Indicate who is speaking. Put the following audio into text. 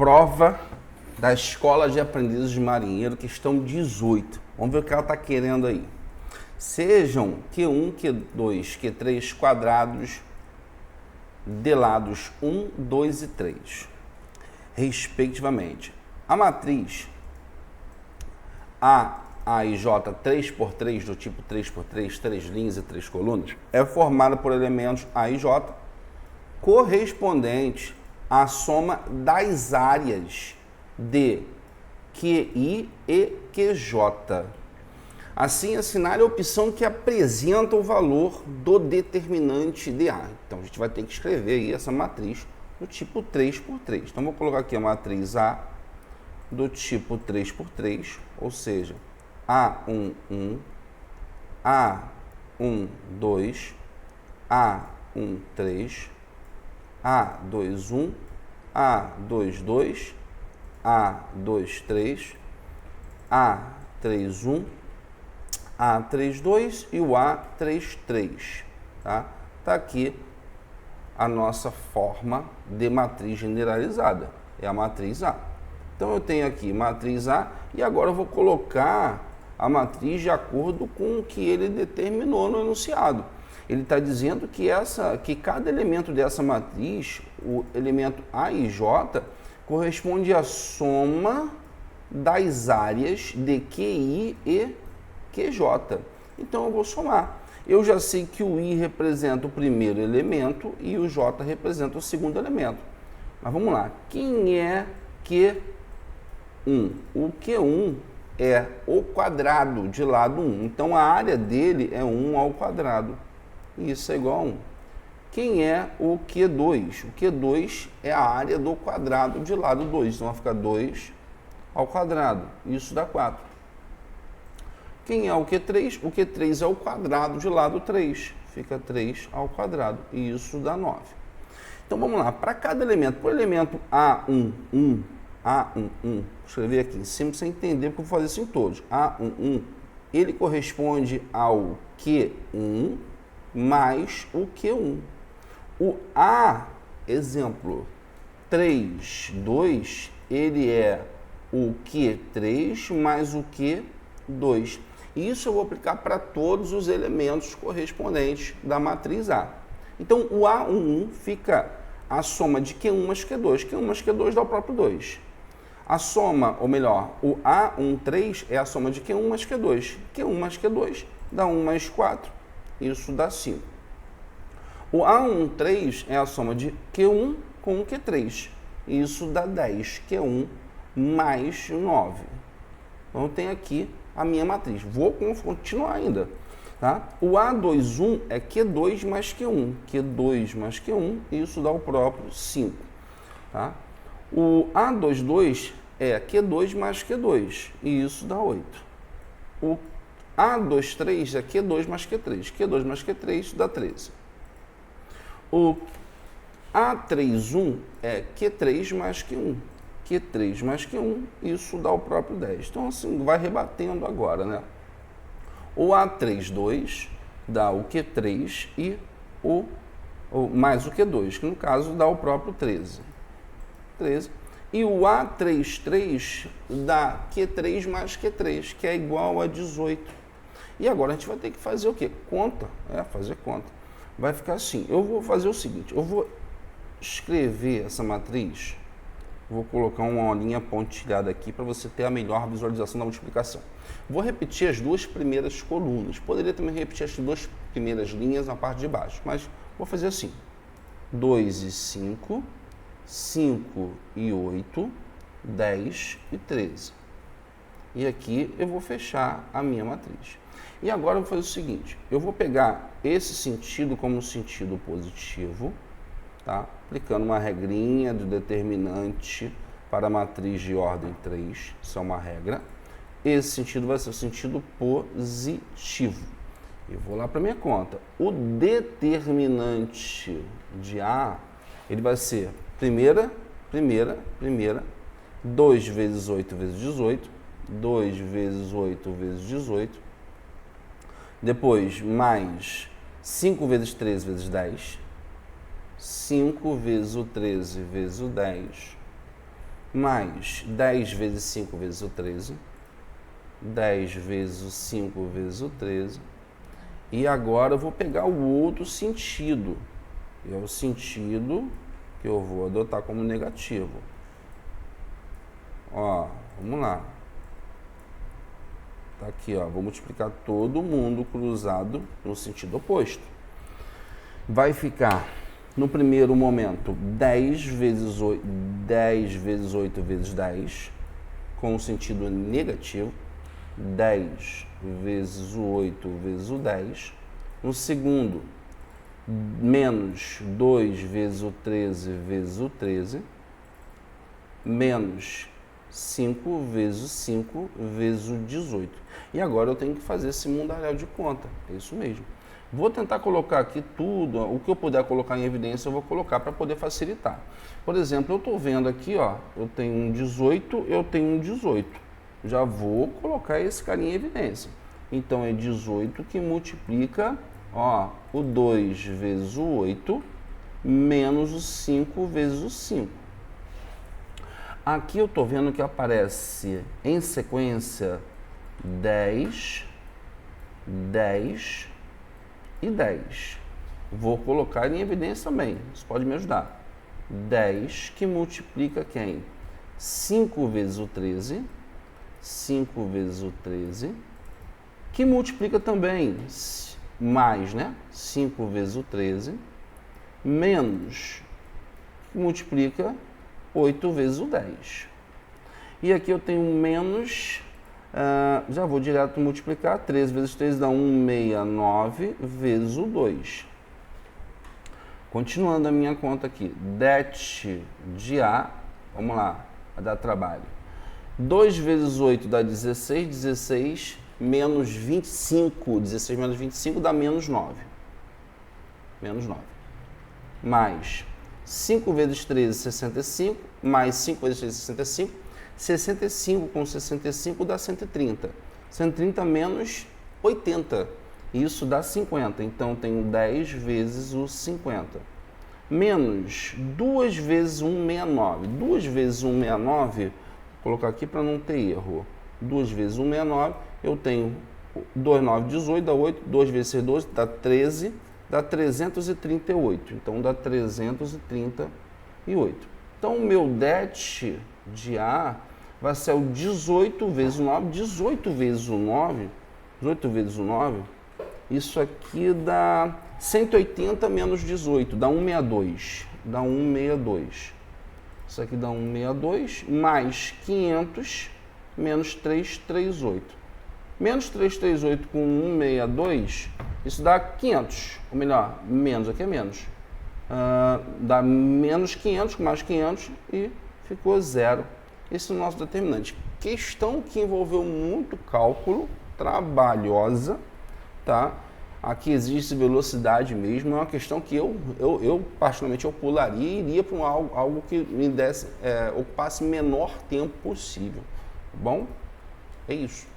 Speaker 1: prova da Escola de Aprendizes de Marinheiro, questão 18. Vamos ver o que ela está querendo aí. Sejam Q1, Q2, Q3 quadrados de lados 1, 2 e 3, respectivamente. A matriz A e J 3x3, do tipo 3x3, 3 linhas e 3 colunas, é formada por elementos A e J correspondentes à soma das áreas de QI e QJ. Assim, assinale a opção que apresenta o valor do determinante de A. Então, a gente vai ter que escrever aí essa matriz do tipo 3x3. Então, vou colocar aqui a matriz A do tipo 3x3, ou seja, A11, A12, A13, A21, A22, A23, A31, A32 e o A33, tá? Tá aqui a nossa forma de matriz generalizada, é a matriz A. Então eu tenho aqui matriz A e agora eu vou colocar a matriz de acordo com o que ele determinou no enunciado. Ele está dizendo que cada elemento dessa matriz, o elemento A e J, corresponde à soma das áreas de QI e QJ. Então eu vou somar. Eu já sei que o I representa o primeiro elemento e o J representa o segundo elemento. Mas vamos lá. Quem é Q1? O Q1 é o quadrado de lado 1. Então a área dele é 1 ao quadrado. Isso é igual a 1. Quem é o Q2? O Q2 é a área do quadrado de lado 2. Então vai ficar 2 ao quadrado. Isso dá 4. Quem é o Q3? O Q3 é o quadrado de lado 3. Fica 3 ao quadrado. E isso dá 9. Então vamos lá. Para cada elemento, por elemento A11, vou escrever aqui em cima para você entender, porque eu vou fazer isso em todos. A11, ele corresponde ao Q1 mais o Q1. O A, exemplo, 3, 2, ele é o Q3 mais o Q2. Isso eu vou aplicar para todos os elementos correspondentes da matriz A. Então, o A11 fica a soma de Q1 mais Q2. Q1 mais Q2 dá o próprio 2. A soma, ou melhor, o A13 é a soma de Q1 mais Q2. Q1 mais Q2 dá 1 mais 4. Isso dá 5. O A13 é a soma de Q1 com Q3. Isso dá 10. Q1 mais 9. Então, eu tenho aqui a minha matriz. Vou continuar ainda. Tá? O A21 é Q2 mais Q1. Q2 mais Q1, isso dá o próprio 5. Tá? O A22 é Q2 mais Q2, e isso dá 8. O A23 é Q2 mais Q3. Q2 mais Q3 dá 13. O A31 é Q3 mais Q1. Q3 mais Q1, isso dá o próprio 10. Então, assim, vai rebatendo agora, né? O A32 dá o Q3 e mais o Q2, que no caso dá o próprio 13. E o A33 dá Q3 mais Q3, que é igual a 18. E agora a gente vai ter que fazer o quê? Conta. Fazer conta. Vai ficar assim. Eu vou fazer o seguinte, eu vou escrever essa matriz. Vou colocar uma linha pontilhada aqui para você ter a melhor visualização da multiplicação. Vou repetir as duas primeiras colunas. Poderia também repetir as duas primeiras linhas na parte de baixo, mas vou fazer assim. 2 e 5, 5 e 8, 10 e 13. E aqui eu vou fechar a minha matriz. E agora eu vou fazer o seguinte, eu vou pegar esse sentido como sentido positivo, tá? Aplicando uma regrinha do determinante para a matriz de ordem 3, isso é uma regra. Esse sentido vai ser o sentido positivo. Eu vou lá para minha conta. O determinante de A, ele vai ser primeira, 2 vezes 8 vezes 18, 2 vezes 8 vezes 18, depois mais 5 vezes 13 vezes 10, 5 vezes o 13 vezes o 10, mais 10 vezes 5 vezes o 13, 10 vezes o 5 vezes o 13, e agora eu vou pegar o outro sentido, é o sentido que eu vou adotar como negativo. Ó, vamos lá. Tá aqui, ó, vou multiplicar todo mundo cruzado no sentido oposto. Vai ficar, no primeiro momento, 10 vezes 8 vezes 10, com o sentido negativo. 10 vezes o 8 vezes o 10. No segundo, menos 2 vezes o 13 vezes o 13. Menos 5 vezes o 5 vezes o 18. E agora eu tenho que fazer esse mundaréu de conta. É isso mesmo. Vou tentar colocar aqui tudo, o que eu puder colocar em evidência eu vou colocar para poder facilitar. Por exemplo, eu estou vendo aqui, ó, eu tenho um 18, eu tenho um 18. Já vou colocar esse carinha em evidência. Então é 18 que multiplica, ó, o 2 vezes o 8 menos o 5 vezes o 5. Aqui eu estou vendo que aparece em sequência 10, 10 e 10. Vou colocar em evidência também, isso pode me ajudar. 10 que multiplica quem? 5 vezes o 13, 5 vezes o 13, que multiplica também mais, né? 5 vezes o 13, menos, que multiplica 8 vezes o 10. E aqui eu tenho menos, já vou direto multiplicar, 13 vezes 3 dá 169 vezes o 2. Continuando a minha conta aqui, det de A, vamos lá, vai dar trabalho. 2 vezes 8 dá 16, 16 menos 25, 16 menos 25 dá menos 9. Menos 9. Mais 5 vezes 13, 65, mais 5 vezes 13, 65. 65 com 65 dá 130. 130 menos 80. Isso dá 50. Então, tenho 10 vezes o 50. Menos 2 vezes 169. 2 vezes 169, vou colocar aqui para não ter erro. 2 vezes 169, eu tenho 2, 9, 18, dá 8. 2 vezes 6, 12, dá 13. Dá 338. Então, dá 338. Então, o meu det de A vai ser o 18 vezes o 9. 18 vezes o 9. 18 vezes o 9. Isso aqui dá 180 menos 18. Dá 162. Dá 162. Isso aqui dá 162. Mais 500 menos 338. Menos 338 com 162, isso dá 500, ou melhor, menos, aqui é menos. Dá menos 500 com mais 500 e ficou zero. Esse é o nosso determinante. Questão que envolveu muito cálculo, trabalhosa, tá? Aqui existe velocidade mesmo, é uma questão que eu particularmente, eu pularia e iria para algo que me desse, ocupasse menor tempo possível, tá bom? É isso.